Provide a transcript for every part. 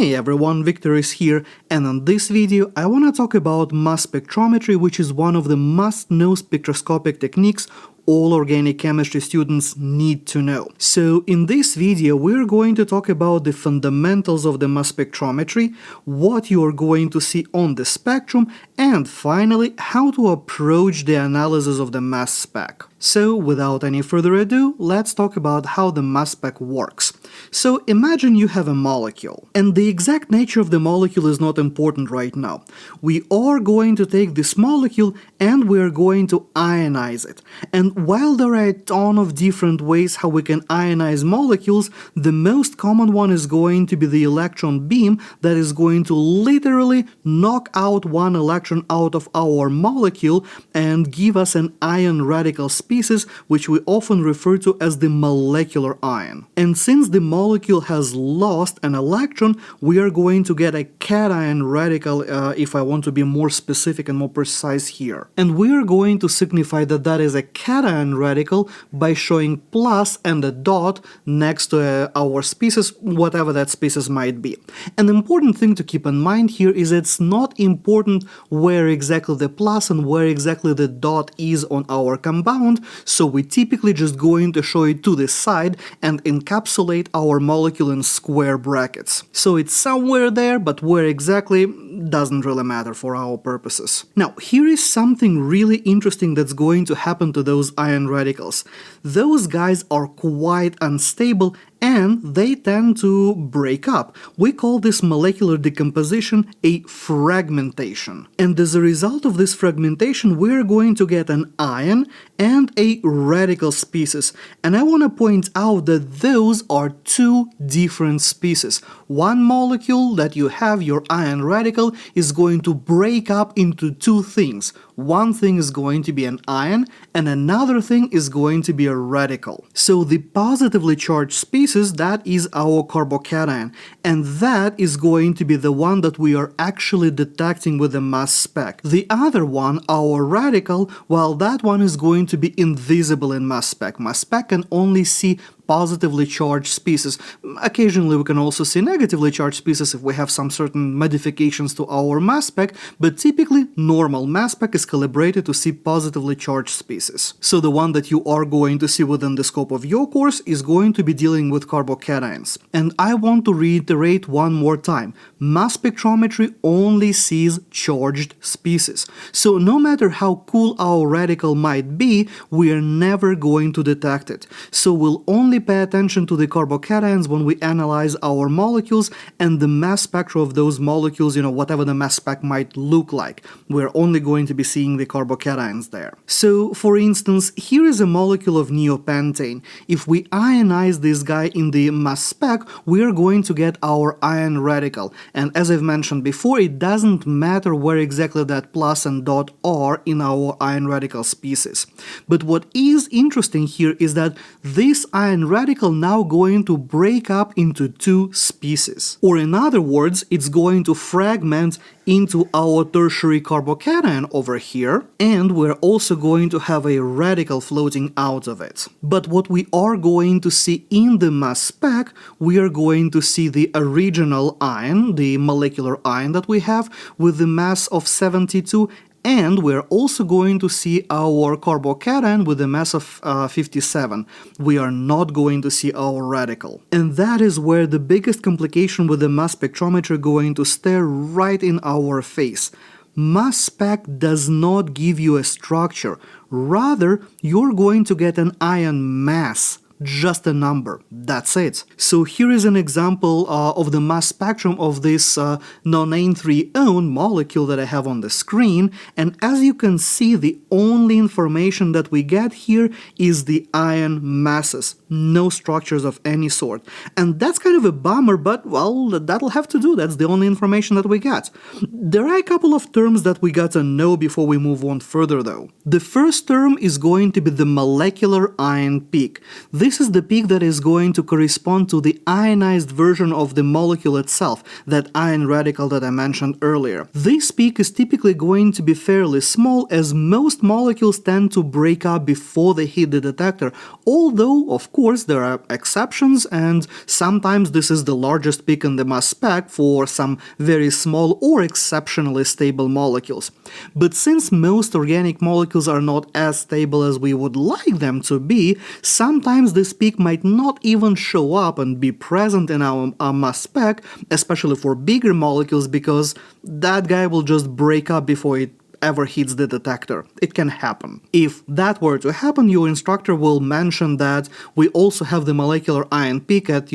Hey everyone, Victor is here, and in this video I want to talk about mass spectrometry, which is one of the must-know spectroscopic techniques all organic chemistry students need to know. So in this video we're going to talk about the fundamentals of the mass spectrometry, what you are going to see on the spectrum, and finally how to approach the analysis of the mass spec. So without any further ado, let's talk about how the mass spec works. So imagine you have a molecule, and the exact nature of the molecule is not important right now. We are going to take this molecule and we are going to ionize it. And while there are a ton of different ways how we can ionize molecules, the most common one is going to be the electron beam that is going to literally knock out one electron out of our molecule and give us an ion radical species, which we often refer to as the molecular ion. And since the molecule has lost an electron, we are going to get a cation radical, if I want to be more specific and more precise here. And we are going to signify that that is a cation radical by showing plus and a dot next to our species, whatever that species might be. An important thing to keep in mind here is it's not important where exactly the plus and where exactly the dot is on our compound, so we typically just going to show it to the side and encapsulate our molecule in square brackets. So it's somewhere there, but where exactly doesn't really matter for our purposes. Now, here is something really interesting that's going to happen to those ion radicals. Those guys are quite unstable and they tend to break up. We call this molecular decomposition a fragmentation. And as a result of this fragmentation, we're going to get an ion and a radical species. And I want to point out that those are two different species. One molecule that you have, your ion radical, is going to break up into two things. One thing is going to be an ion and another thing is going to be a radical. So the positively charged species, that is our carbocation, and that is going to be the one that we are actually detecting with the mass spec. The other one, our radical, well, that one is going to be invisible in mass spec. Mass spec can only see positively charged species. Occasionally we can also see negatively charged species if we have some certain modifications to our mass spec, but typically normal mass spec is calibrated to see positively charged species. So the one that you are going to see within the scope of your course is going to be dealing with carbocations. And I want to reiterate one more time, mass spectrometry only sees charged species. So no matter how cool our radical might be, we are never going to detect it. So we'll only pay attention to the carbocations when we analyze our molecules and the mass spectra of those molecules, whatever the mass spec might look like. We're only going to be seeing the carbocations there. So, for instance, here is a molecule of neopentane. If we ionize this guy in the mass spec, we are going to get our ion radical. And as I've mentioned before, it doesn't matter where exactly that plus and dot are in our ion radical species. But what is interesting here is that this ion radical now going to break up into two species. Or in other words, it's going to fragment into our tertiary carbocation over here, and we're also going to have a radical floating out of it. But what we are going to see in the mass spec, we are going to see the original ion, the molecular ion that we have with the mass of 72, and we're also going to see our carbocation with a mass of 57. We are not going to see our radical. And that is where the biggest complication with the mass spectrometry going to stare right in our face. Mass spec does not give you a structure. Rather, you're going to get an ion mass. Just a number. That's it. So here is an example of the mass spectrum of this nonane-3-one molecule that I have on the screen, and as you can see, the only information that we get here is the ion masses, no structures of any sort. And that's kind of a bummer, but well, that'll have to do. That's the only information that we get. There are a couple of terms that we gotta know before we move on further though. The first term is going to be the molecular ion peak. This is the peak that is going to correspond to the ionized version of the molecule itself, that ion radical that I mentioned earlier. This peak is typically going to be fairly small, as most molecules tend to break up before they hit the detector, although, of course, there are exceptions, and sometimes this is the largest peak in the mass spec for some very small or exceptionally stable molecules. But since most organic molecules are not as stable as we would like them to be, sometimes this peak might not even show up and be present in our mass spec, especially for bigger molecules, because that guy will just break up before it ever hits the detector. It can happen. If that were to happen, your instructor will mention that we also have the molecular ion peak at,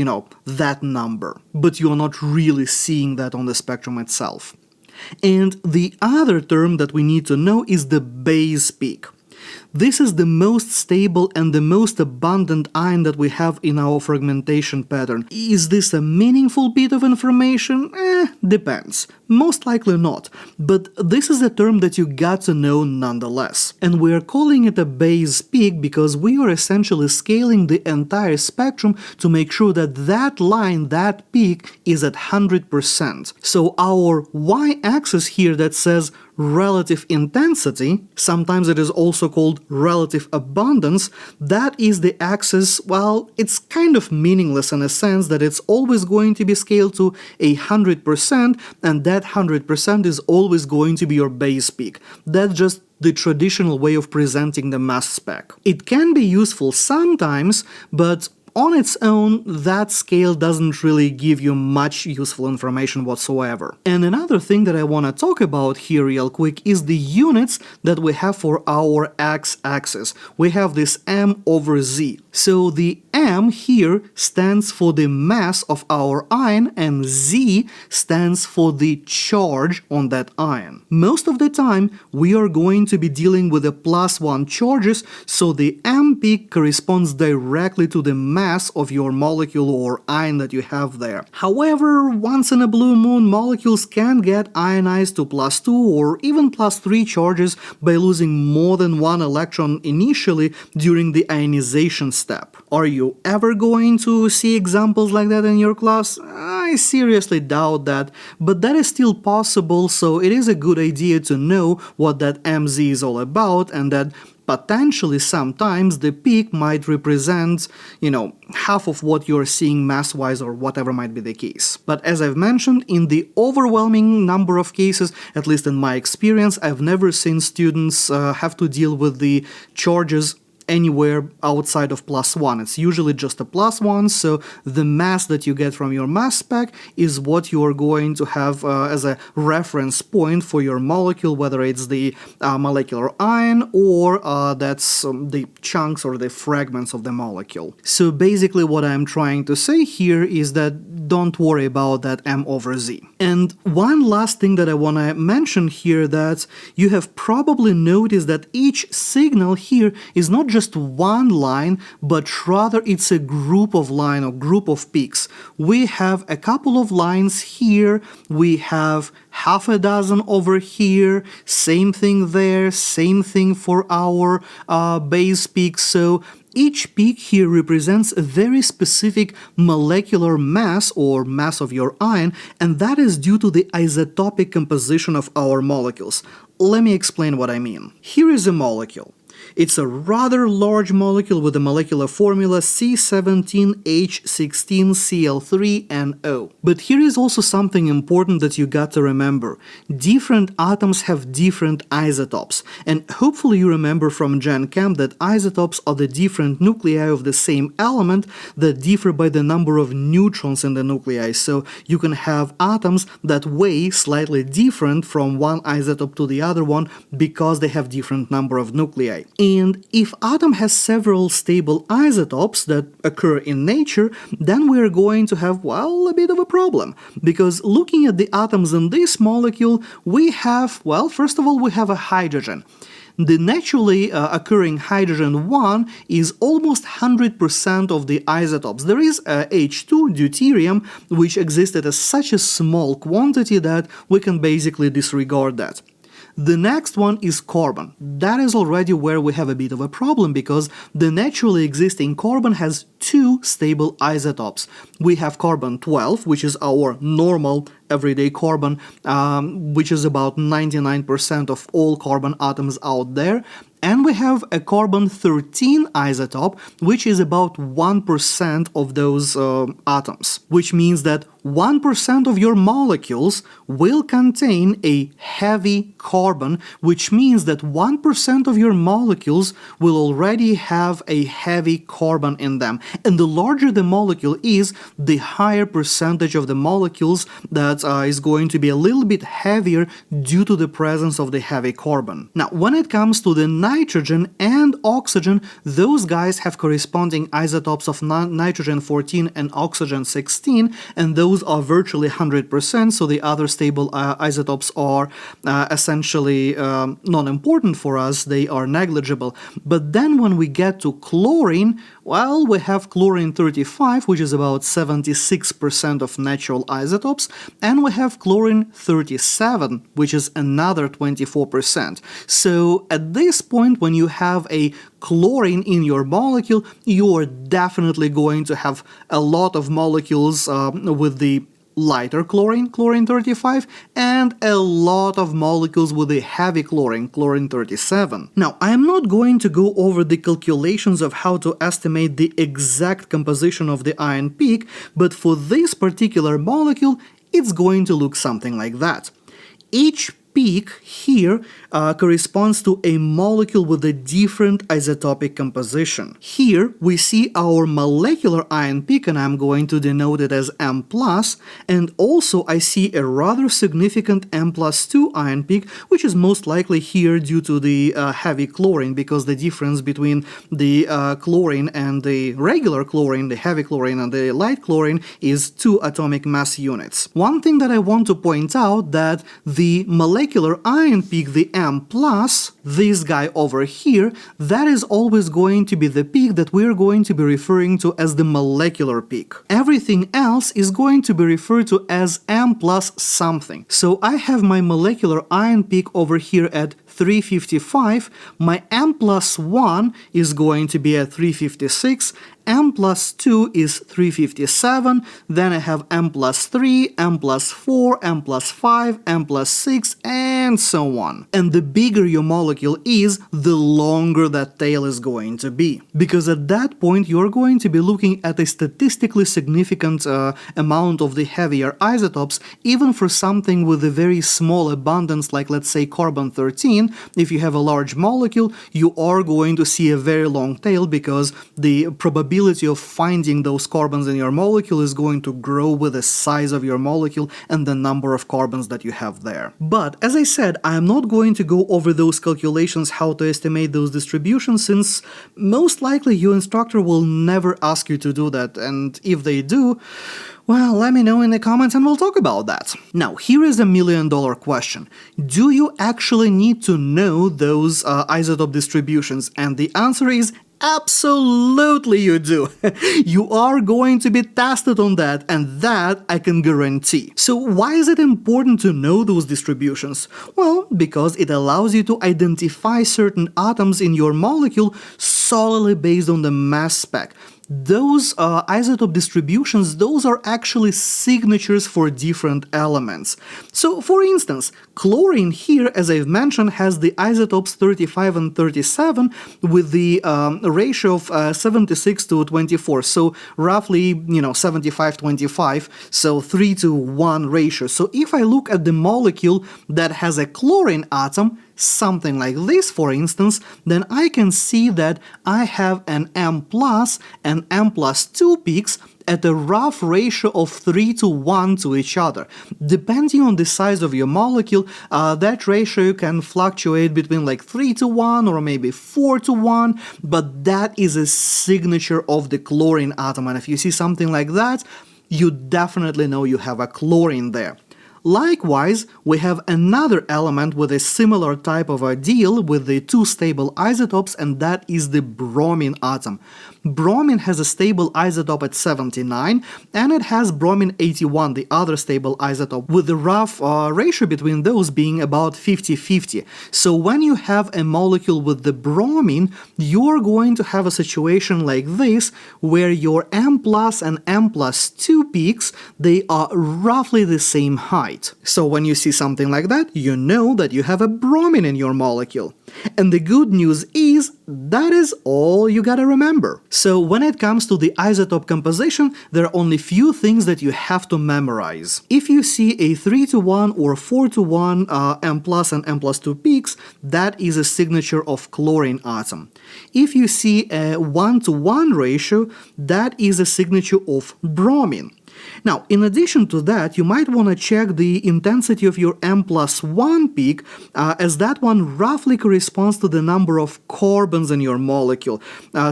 that number. But you're not really seeing that on the spectrum itself. And the other term that we need to know is the base peak. This is the most stable and the most abundant ion that we have in our fragmentation pattern. Is this a meaningful bit of information? Depends. Most likely not. But this is a term that you got to know nonetheless. And we are calling it a base peak because we are essentially scaling the entire spectrum to make sure that that line, that peak, is at 100%. So our y-axis here that says relative intensity, sometimes it is also called relative abundance, that is the axis. Well, it's kind of meaningless in a sense that it's always going to be scaled to 100%, and that 100% is always going to be your base peak. That's just the traditional way of presenting the mass spec. It can be useful sometimes, but on its own, that scale doesn't really give you much useful information whatsoever. And another thing that I want to talk about here real quick is the units that we have for our x-axis. We have this m over z. So the m here stands for the mass of our ion, and z stands for the charge on that ion. Most of the time, we are going to be dealing with the +1 charges, so the m peak corresponds directly to the mass of your molecule or ion that you have there. However, once in a blue moon, molecules can get ionized to +2 or even +3 charges by losing more than one electron initially during the ionization step. Are you ever going to see examples like that in your class? I seriously doubt that, but that is still possible, so it is a good idea to know what that MZ is all about, and that potentially sometimes the peak might represent, half of what you're seeing mass-wise or whatever might be the case. But as I've mentioned, in the overwhelming number of cases, at least in my experience, I've never seen students have to deal with the charges anywhere outside of +1. It's usually just a +1, so the mass that you get from your mass spec is what you are going to have as a reference point for your molecule, whether it's the molecular ion or that's the chunks or the fragments of the molecule. So basically what I'm trying to say here is that don't worry about that m over z. And one last thing that I want to mention here, that you have probably noticed that each signal here is not just one line, but rather it's a group of lines or group of peaks. We have a couple of lines here, we have half a dozen over here, same thing there, same thing for our base peak. So each peak here represents a very specific molecular mass or mass of your ion, and that is due to the isotopic composition of our molecules. Let me explain what I mean. Here is a molecule. It's a rather large molecule with a molecular formula C17H16Cl3NO. But here is also something important that you got to remember. Different atoms have different isotopes, and hopefully you remember from Gen Chem that isotopes are the different nuclei of the same element that differ by the number of neutrons in the nuclei. So you can have atoms that weigh slightly different from one isotope to the other one because they have different number of nuclei. And if atom has several stable isotopes that occur in nature, then we are going to have, well, a bit of a problem. Because looking at the atoms in this molecule, we have, well, first of all, we have a hydrogen. The naturally occurring hydrogen 1 is almost 100% of the isotopes. There is H2, deuterium, which existed as such a small quantity that we can basically disregard that. The next one is carbon. That is already where we have a bit of a problem because the naturally existing carbon has two stable isotopes. We have carbon-12, which is our normal everyday carbon, which is about 99% of all carbon atoms out there. And we have a carbon-13 isotope, which is about 1% of those atoms, which means that 1% of your molecules will contain a heavy carbon, which means that 1% of your molecules will already have a heavy carbon in them. And the larger the molecule is, the higher percentage of the molecules that is going to be a little bit heavier due to the presence of the heavy carbon. Now, when it comes to the nitrogen and oxygen, those guys have corresponding isotopes of nitrogen-14 and oxygen-16, and those are virtually 100%, so the other stable isotopes are essentially non-important for us, they are negligible. But then when we get to chlorine, well, we have chlorine-35, which is about 76% of natural isotopes, and we have chlorine-37, which is another 24%. So at this point, when you have a chlorine in your molecule, you are definitely going to have a lot of molecules with the lighter chlorine, chlorine-35, and a lot of molecules with a heavy chlorine, chlorine-37. Now, I am not going to go over the calculations of how to estimate the exact composition of the ion peak, but for this particular molecule, it's going to look something like that. Each peak here corresponds to a molecule with a different isotopic composition. Here we see our molecular ion peak, and I'm going to denote it as M+, and also I see a rather significant M+2 ion peak, which is most likely here due to the heavy chlorine, because the difference between the chlorine and the regular chlorine, the heavy chlorine and the light chlorine, is 2 atomic mass units. One thing that I want to point out that the molecular ion peak, the M+, this guy over here, that is always going to be the peak that we're going to be referring to as the molecular peak. Everything else is going to be referred to as M plus something. So I have my molecular ion peak over here at 355, my M plus 1 is going to be at 356, M plus 2 is 357, then I have M plus 3, M plus 4, M plus 5, M plus 6, and so on. And the bigger your molecule is, the longer that tail is going to be. Because at that point you're going to be looking at a statistically significant amount of the heavier isotopes, even for something with a very small abundance like, let's say, carbon-13. If you have a large molecule, you are going to see a very long tail because the probability of finding those carbons in your molecule is going to grow with the size of your molecule and the number of carbons that you have there. But as I said, I am not going to go over those calculations, how to estimate those distributions, since most likely your instructor will never ask you to do that, and if they do, well, let me know in the comments and we'll talk about that. Now, here is a million-dollar question. Do you actually need to know those isotope distributions? And the answer is absolutely you do. You are going to be tested on that, and that I can guarantee. So why is it important to know those distributions? Well, because it allows you to identify certain atoms in your molecule solely based on the mass spec. Those isotope distributions, those are actually signatures for different elements. So, for instance, chlorine here, as I've mentioned, has the isotopes 35 and 37 with the ratio of 76 to 24, so roughly, 75-25, so 3 to 1 ratio. So if I look at the molecule that has a chlorine atom, something like this, for instance, then I can see that I have an M plus and M plus 2 peaks at a rough ratio of 3 to 1 to each other. Depending on the size of your molecule, that ratio can fluctuate between like 3 to 1 or maybe 4 to 1, but that is a signature of the chlorine atom, and if you see something like that, you definitely know you have a chlorine there. Likewise, we have another element with a similar type of a deal with the two stable isotopes, and that is the bromine atom. Bromine has a stable isotope at 79, and it has bromine 81, the other stable isotope, with the rough ratio between those being about 50-50. So when you have a molecule with the bromine, you're going to have a situation like this, where your M plus and M plus 2 peaks, they are roughly the same height. So when you see something like that, you know that you have a bromine in your molecule. And the good news is, that is all you gotta remember. So when it comes to the isotope composition, there are only few things that you have to memorize. If you see a 3:1 or 4:1 M plus and M plus 2 peaks, that is a signature of chlorine atom. If you see a 1:1 ratio, that is a signature of bromine. Now, in addition to that, you might want to check the intensity of your M plus 1 peak, as that one roughly corresponds to the number of carbons in your molecule.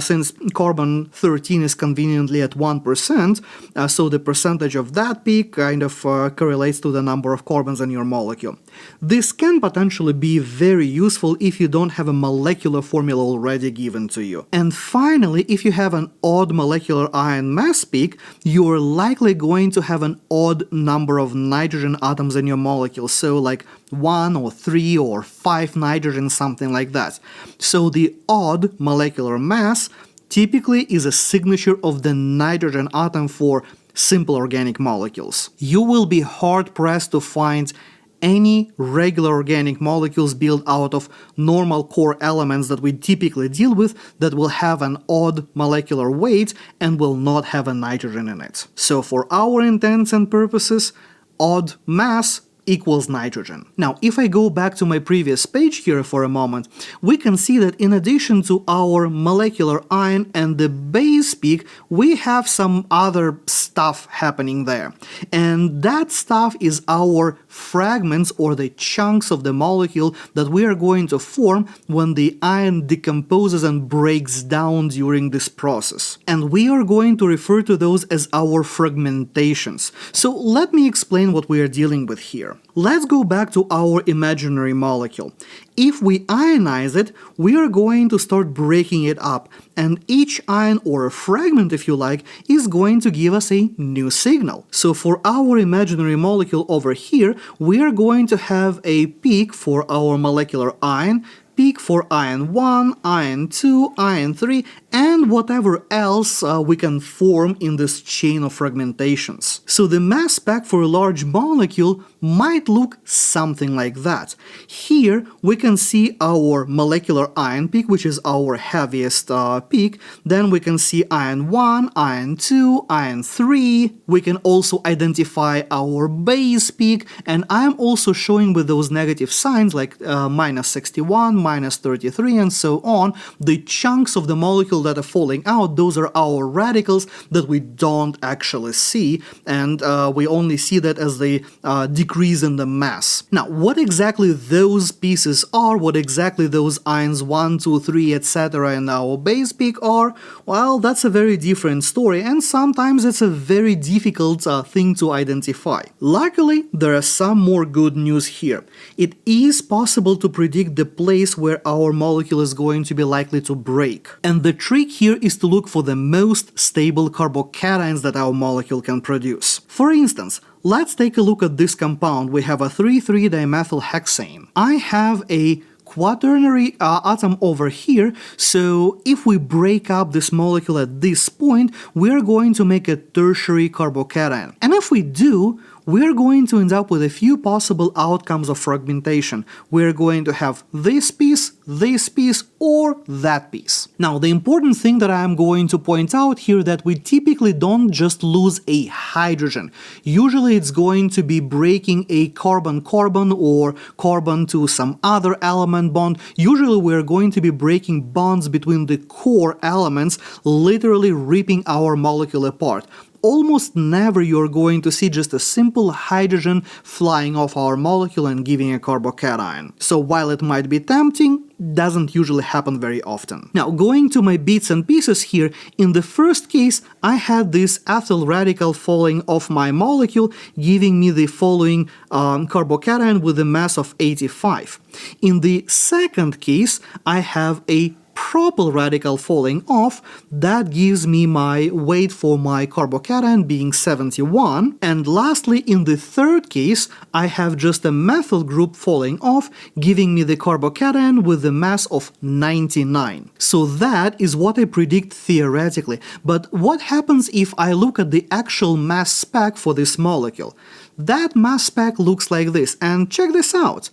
Since carbon 13 is conveniently at 1%, so the percentage of that peak kind of correlates to the number of carbons in your molecule. This can potentially be very useful if you don't have a molecular formula already given to you. And finally, if you have an odd molecular ion mass peak, you're likely going to have an odd number of nitrogen atoms in your molecule, so like 1 or 3 or 5 nitrogen, something like that. So the odd molecular mass typically is a signature of the nitrogen atom for simple organic molecules. You will be hard-pressed to find any regular organic molecules built out of normal core elements that we typically deal with that will have an odd molecular weight and will not have a nitrogen in it. So for our intents and purposes, odd mass equals nitrogen. Now, if I go back to my previous page here for a moment, we can see that in addition to our molecular ion and the base peak, we have some other stuff happening there. And that stuff is our fragments or the chunks of the molecule that we are going to form when the ion decomposes and breaks down during this process. And we are going to refer to those as our fragmentations. So let me explain what we are dealing with here. Let's go back to our imaginary molecule. If we ionize it, we are going to start breaking it up, and each ion, or a fragment if you like, is going to give us a new signal. So for our imaginary molecule over here, we are going to have a peak for our molecular ion, peak for ion 1, ion 2, ion 3, and whatever else we can form in this chain of fragmentations. So the mass spec for a large molecule might look something like that. Here we can see our molecular ion peak, which is our heaviest peak. Then we can see ion 1, ion 2, ion 3. We can also identify our base peak, and I'm also showing with those negative signs like minus 61, minus 33, and so on, the chunks of the molecule that are falling out. Those are our radicals that we don't actually see, and we only see that as the decrease in the mass. Now, what exactly those pieces are, what exactly those ions 1, 2, 3, etc. in our base peak are, well, that's a very different story, and sometimes it's a very difficult thing to identify. Luckily, there are some more good news here. It is possible to predict the place where our molecule is going to be likely to break. And the trick here is to look for the most stable carbocations that our molecule can produce. For instance, let's take a look at this compound. We have a 3,3-dimethylhexane. I have a quaternary atom over here, so if we break up this molecule at this point, we're going to make a tertiary carbocation. And if we do, we're going to end up with a few possible outcomes of fragmentation. We're going to have this piece, or that piece. Now, the important thing that I'm going to point out here that we typically don't just lose a hydrogen. Usually it's going to be breaking a carbon-carbon or carbon to some other element bond. Usually we're going to be breaking bonds between the core elements, literally ripping our molecule apart. almost never you're going to see just a simple hydrogen flying off our molecule and giving a carbocation. So while it might be tempting, doesn't usually happen very often. Now, going to my bits and pieces here, in the first case, I had this ethyl radical falling off my molecule, giving me the following carbocation with a mass of 85. In the second case, I have a propyl radical falling off. That gives me my weight for my carbocation being 71. And lastly, in the third case, I have just a methyl group falling off, giving me the carbocation with a mass of 99. So that is what I predict theoretically. But what happens if I look at the actual mass spec for this molecule? That mass spec looks like this, and check this out.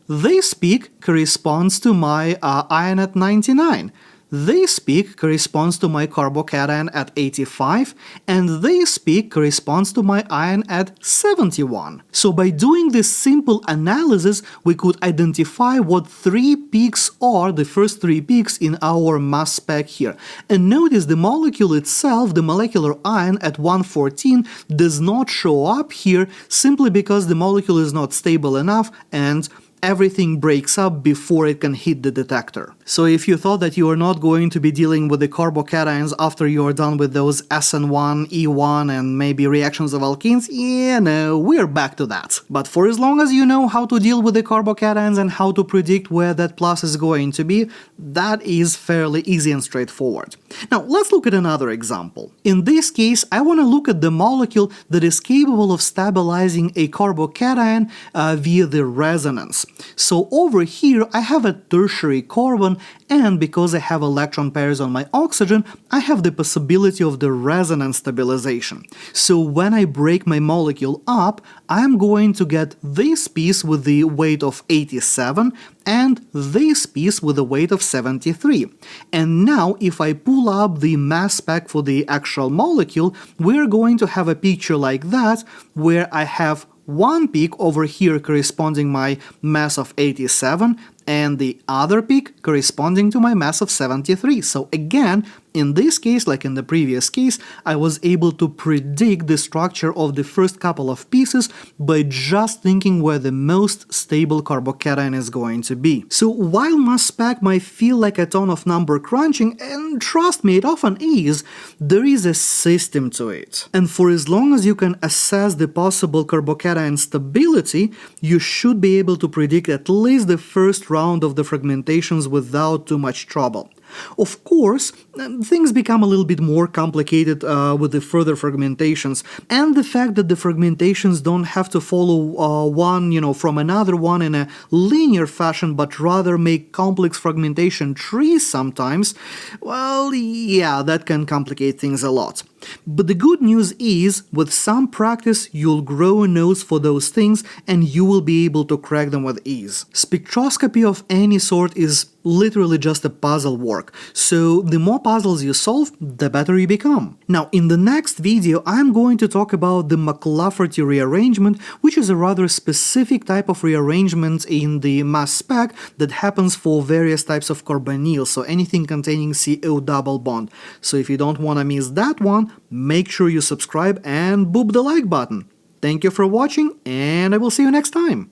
This peak corresponds to my ion at 99. This peak corresponds to my carbocation at 85, and this peak corresponds to my ion at 71. So by doing this simple analysis, we could identify what three peaks are, the first three peaks in our mass spec here. And notice the molecule itself, the molecular ion at 114, does not show up here simply because the molecule is not stable enough and everything breaks up before it can hit the detector. So if you thought that you are not going to be dealing with the carbocations after you are done with those SN1, E1 and maybe reactions of alkenes, yeah, no, we're back to that. But for as long as you know how to deal with the carbocations and how to predict where that plus is going to be, that is fairly easy and straightforward. Now let's look at another example. In this case, I want to look at the molecule that is capable of stabilizing a carbocation via the resonance. So over here I have a tertiary carbon, and because I have electron pairs on my oxygen, I have the possibility of the resonance stabilization. So when I break my molecule up, I'm going to get this piece with the weight of 87 and this piece with a weight of 73. And now if I pull up the mass spec for the actual molecule, we're going to have a picture like that, where I have one peak over here corresponding my mass of 87 and the other peak corresponding to my mass of 73. So again, in this case, like in the previous case, I was able to predict the structure of the first couple of pieces by just thinking where the most stable carbocation is going to be. So while mass spec might feel like a ton of number crunching, and trust me, it often is, there is a system to it. And for as long as you can assess the possible carbocation stability, you should be able to predict at least the first round of the fragmentations without too much trouble. Of course, things become a little bit more complicated with the further fragmentations, and the fact that the fragmentations don't have to follow one, from another one in a linear fashion, but rather make complex fragmentation trees sometimes, well, yeah, that can complicate things a lot. But the good news is, with some practice, you'll grow a nose for those things and you will be able to crack them with ease. Spectroscopy of any sort is literally just a puzzle work, so the more puzzles you solve, the better you become. Now, in the next video, I'm going to talk about the McLafferty rearrangement, which is a rather specific type of rearrangement in the mass spec that happens for various types of carbonyls, so anything containing CO double bond. So if you don't want to miss that one, make sure you subscribe and boop the like button. Thank you for watching, and I will see you next time.